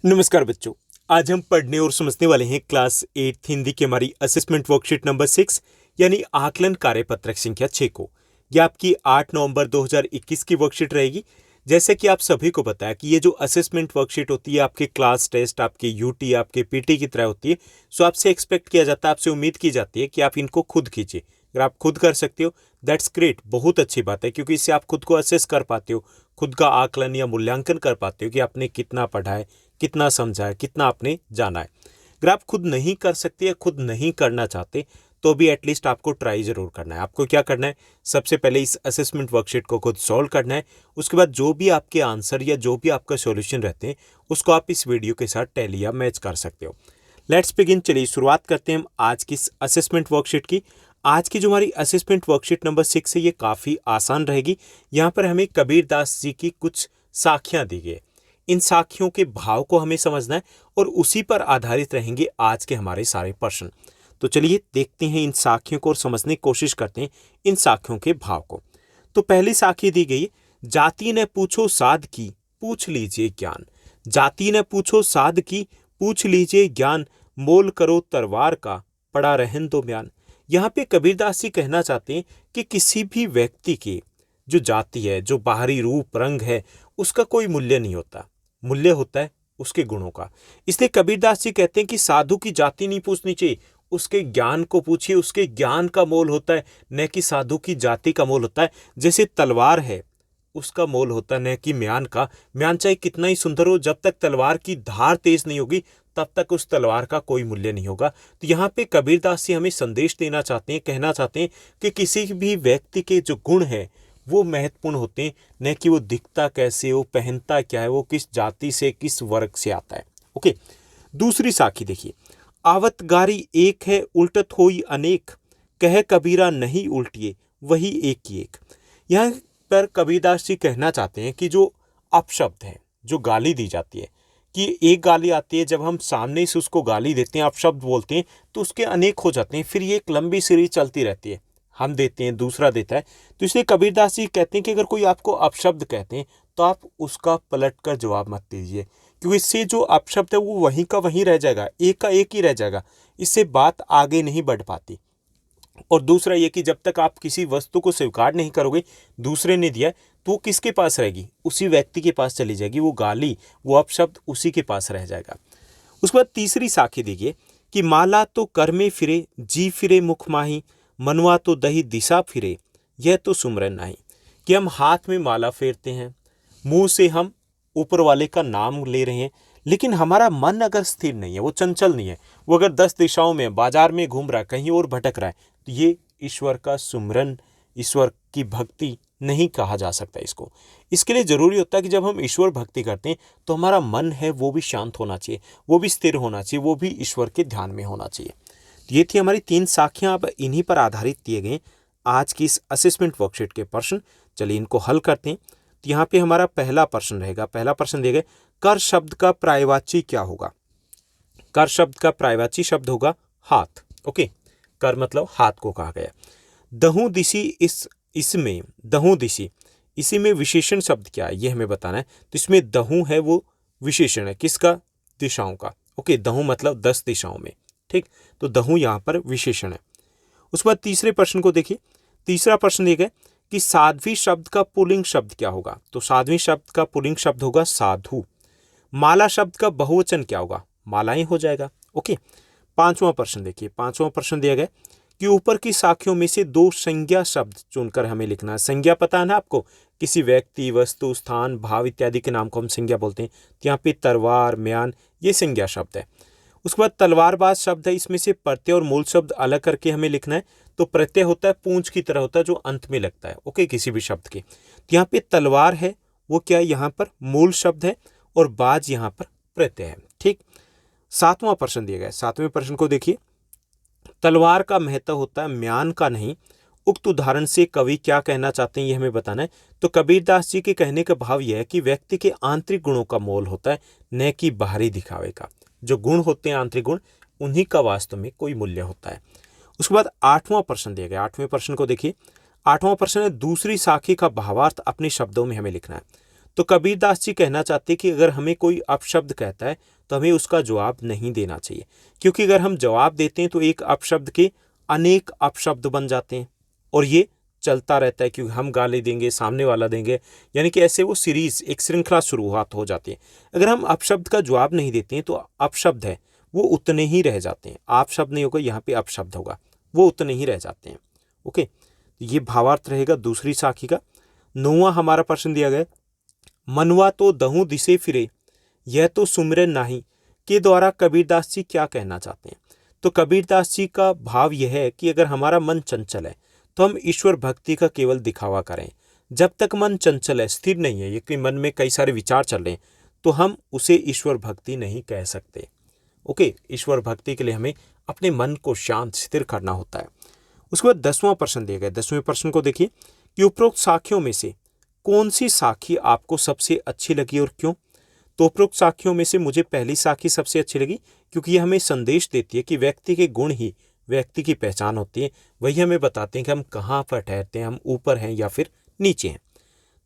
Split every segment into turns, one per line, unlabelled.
नमस्कार बच्चों। आज हम पढ़ने और समझने वाले हैं क्लास 8 हिंदी की हमारी असेसमेंट वर्कशीट नंबर 6 यानी आकलन कार्यपत्रक संख्या 6 को। यह आपकी 8 नवंबर 2021 की वर्कशीट रहेगी। जैसे कि आप सभी को पता है कि ये जो असेसमेंट वर्कशीट होती है आपके क्लास टेस्ट, आपके यूटी, आपके पीटी की तरह होती है। सो आपसे एक्सपेक्ट किया जाता है, आपसे उम्मीद की जाती है कि आप इनको खुद खींचे। अगर आप खुद कर सकते हो दैट्स ग्रेट, बहुत अच्छी बात है, क्योंकि इससे आप खुद को असेस कर पाते हो, खुद का आकलन या मूल्यांकन कर पाते हो कि आपने कितना पढ़ा है, कितना समझा है, कितना आपने जाना है। अगर आप खुद नहीं कर सकते या खुद नहीं करना चाहते तो भी एटलीस्ट आपको ट्राई जरूर करना है। आपको क्या करना है, सबसे पहले इस असेसमेंट वर्कशीट को खुद सॉल्व करना है। उसके बाद जो भी आपके आंसर या जो भी आपका सॉल्यूशन रहते हैं उसको आप इस वीडियो के साथ टैली या मैच कर सकते हो। Let's begin. चलिए शुरुआत करते हैं हम आज की इस असेसमेंट वर्कशीट की। आज की जो हमारी असेसमेंट वर्कशीट नंबर 6 है ये काफ़ी आसान रहेगी। यहाँ पर हमें कबीरदास जी की कुछ साखियाँ दी गई। इन साखियों के भाव को हमें समझना है और उसी पर आधारित रहेंगे आज के हमारे सारे प्रश्न। तो चलिए देखते हैं इन साखियों को और समझने की कोशिश करते हैं इन साखियों के भाव को। तो पहली साखी दी गई, जाति ने पूछो साध की, पूछ लीजिए ज्ञान। जाति ने पूछो साध की, पूछ लीजिए ज्ञान। मोल करो तलवार का, पड़ा रहन दो म्यान। यहाँ पे कबीरदास जी कहना चाहते हैं कि किसी भी व्यक्ति की जो जाति है, जो बाहरी रूप रंग है, उसका कोई मूल्य नहीं होता। मूल्य होता है उसके गुणों का। इसलिए कबीरदास जी कहते हैं कि साधु की जाति नहीं पूछनी चाहिए, उसके ज्ञान को पूछिए। उसके ज्ञान का मोल होता है, न कि साधु की जाति का मोल होता है। जैसे तलवार है, उसका मोल होता है न कि म्यान का। म्यान चाहे कितना ही सुंदर हो, जब तक तलवार की धार तेज नहीं होगी तब तक उस तलवार का कोई मूल्य नहीं होगा। तो यहाँ पे कबीरदास जी हमें संदेश देना चाहते हैं, कहना चाहते हैं कि किसी भी व्यक्ति के जो गुण है वो महत्वपूर्ण होते हैं, न कि वो दिखता कैसे, वो पहनता क्या है, वो किस जाति से, किस वर्ग से आता है। ओके, दूसरी साखी देखिए, आवत गारी एक है उल्टत होई अनेक, कह कबीरा नहीं उल्टिए वही एक ही एक। यहाँ पर कबीरदास जी कहना चाहते हैं कि जो अपशब्द है, जो गाली दी जाती है, कि एक गाली आती है जब हम सामने से उसको गाली देते हैं, अपशब्द बोलते हैं, तो उसके अनेक हो जाते हैं। फिर ये एक लंबी सीरीज चलती रहती है, हम देते हैं, दूसरा देता है। तो इसलिए कबीरदास जी कहते हैं कि अगर कोई आपको अपशब्द कहते हैं तो आप उसका पलट कर जवाब मत दीजिए, क्योंकि इससे जो अपशब्द है वो वहीं का वहीं रह जाएगा, एक का एक ही रह जाएगा। इससे बात आगे नहीं बढ़ पाती। और दूसरा ये कि जब तक आप किसी वस्तु को स्वीकार नहीं करोगे, दूसरे ने दिया, तो वो किसके पास रहेगी, उसी व्यक्ति के पास चली जाएगी। वो गाली, वो अपशब्द उसी के पास रह जाएगा। उसके बाद तीसरी साखी देखिए कि माला तो कर में फिरे, जी फिरे मुख माही, मनवा तो दही दिशा फिरे, यह तो सुमरन नहीं। कि हम हाथ में माला फेरते हैं, मुंह से हम ऊपर वाले का नाम ले रहे हैं, लेकिन हमारा मन अगर स्थिर नहीं है, वो चंचल नहीं है, वो अगर 10 दिशाओं में, बाजार में घूम रहा है, कहीं और भटक रहा है, तो ये ईश्वर का सुमरन, ईश्वर की भक्ति नहीं कहा जा सकता इसको। इसके लिए जरूरी होता है कि जब हम ईश्वर भक्ति करते हैं तो हमारा मन है वो भी शांत होना चाहिए, वो भी स्थिर होना चाहिए, वो भी ईश्वर के ध्यान में होना चाहिए। तो ये थी हमारी 3 साखियां। अब इन्हीं पर आधारित दिए गए आज की इस असेसमेंट वर्कशीट के प्रश्न। चलिए इनको हल करते हैं। तो यहाँ पे हमारा पहला प्रश्न रहेगा। पहला प्रश्न दिया गया, कर शब्द का पर्यायवाची क्या होगा। कर शब्द का पर्यायवाची शब्द होगा हाथ। ओके, कर मतलब हाथ को कहा गया। दहु दिशी, इसमें दहु दिशी, इसी में विशेषण शब्द क्या है ये हमें बताना है। तो इसमें दहु है वो विशेषण है, किसका, दिशाओं का। ओके, दहु मतलब 10 दिशाओं में, ठीक। तो दहु यहाँ पर विशेषण है। उसके बाद तीसरे प्रश्न को देखिए। तीसरा प्रश्न दिया गया कि साध्वी शब्द का पुल्लिंग शब्द क्या होगा। तो साध्वी शब्द का पुल्लिंग शब्द होगा साधु। माला शब्द का बहुवचन क्या होगा, मालाएं हो जाएगा। ओके, पांचवा प्रश्न देखिए। पांचवा प्रश्न दिया गया कि ऊपर की साखियों में से 2 संज्ञा शब्द चुनकर हमें लिखना है। संज्ञा पता है ना आपको, किसी व्यक्ति, वस्तु, स्थान, भाव इत्यादि के नाम को हम संज्ञा बोलते हैं। तो यहाँ पे तलवार, म्यान, ये संज्ञा शब्द है। उसके बाद तलवारबाज शब्द है, इसमें से प्रत्यय और मूल शब्द अलग करके हमें लिखना है। तो प्रत्यय होता है पूंछ की तरह होता है जो अंत में लगता है, ओके, किसी भी शब्द के। तो यहाँ पे तलवार है वो क्या है, यहाँ पर मूल शब्द है, और बाज यहाँ पर प्रत्यय है, ठीक। सातवां प्रश्न दिया गया। सातवें प्रश्न को देखिए। तलवार का महत्व होता है, म्यान का नहीं। उक्त उदाहरण से कवि क्या कहना चाहते हैं ये हमें बताना है। तो कबीरदास जी के कहने का भाव यह है कि व्यक्ति के आंतरिक गुणों का मोल होता है, न कि बाहरी दिखावे का। जो गुण होते हैं, आंतरिक गुण, उन्हीं का वास्तव में कोई मूल्य होता है। उसके बाद 8वां प्रश्न दिया गया। 8वें प्रश्न को देखिए। 8वां प्रश्न है, दूसरी साखी का भावार्थ अपने शब्दों में हमें लिखना है। तो कबीरदास जी कहना चाहते हैं कि अगर हमें कोई अपशब्द कहता है तो हमें उसका जवाब नहीं देना चाहिए, क्योंकि अगर हम जवाब देते हैं तो एक अपशब्द के अनेक अपशब्द बन जाते हैं और ये चलता रहता है, क्योंकि हम गाली देंगे, सामने वाला देंगे, यानी कि ऐसे वो सीरीज, एक श्रृंखला शुरुआत हो जाती है। अगर हम अपशब्द का जवाब नहीं देते हैं तो अपशब्द है वो उतने ही रह जाते हैं। आप शब्द नहीं होगा, यहाँ पे अपशब्द होगा, वो उतने ही रह जाते हैं। ओके, ये भावार्थ रहेगा दूसरी साखी का। 9वां हमारा प्रश्न दिया गया, मनवा तो दहु दिसे फिरे, यह तो सुमिरन नाही, के द्वारा कबीरदास जी क्या कहना चाहते हैं। तो कबीरदास जी का भाव यह है कि अगर हमारा मन चंचल है तो हम ईश्वर भक्ति का केवल दिखावा करें। जब तक मन चंचल है, स्थिर नहीं है, ये कि मन में कई सारे विचार चल रहे हैं, तो हम उसे ईश्वर भक्ति नहीं कह सकते। ओके, ईश्वर भक्ति के लिए हमें अपने मन को शांत स्थिर करना होता है। उसके बाद 10वां प्रश्न दिया गया। 10वें प्रश्न को देखिए कि उपरोक्त साखियों में से कौन सी साखी आपको सबसे अच्छी लगी और क्यों। तो उपरोक्त साखियों में से मुझे पहली साखी सबसे अच्छी लगी, क्योंकि ये हमें संदेश देती है कि व्यक्ति के गुण ही व्यक्ति की पहचान होती है। वही हमें बताते हैं कि हम कहाँ पर ठहरते हैं, हम ऊपर हैं या फिर नीचे हैं।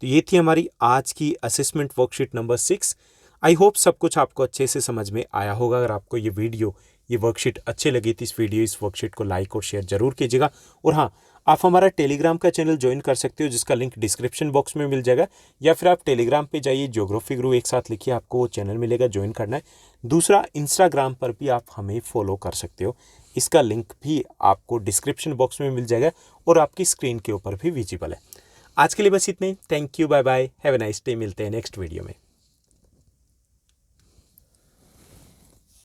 तो ये थी हमारी आज की assessment worksheet number 6। I hope सब कुछ आपको अच्छे से समझ में आया होगा। अगर आपको ये वीडियो, ये वर्कशीट अच्छे लगी तो इस वर्कशीट को लाइक और शेयर जरूर कीजिएगा। और हाँ, आप हमारा टेलीग्राम का चैनल ज्वाइन कर सकते हो, जिसका लिंक डिस्क्रिप्शन बॉक्स में मिल जाएगा, या फिर आप टेलीग्राम पे जाइए, ज्योग्राफी गुरु एक साथ लिखिए, आपको वो चैनल मिलेगा, ज्वाइन करना है। दूसरा, इंस्टाग्राम पर भी आप हमें फॉलो कर सकते हो, इसका लिंक भी आपको डिस्क्रिप्शन बॉक्स में मिल जाएगा और आपकी स्क्रीन के ऊपर भी विजिबल है। आज के लिए बस इतना ही। Thank you, bye bye, have a nice day. मिलते हैं नेक्स्ट वीडियो में।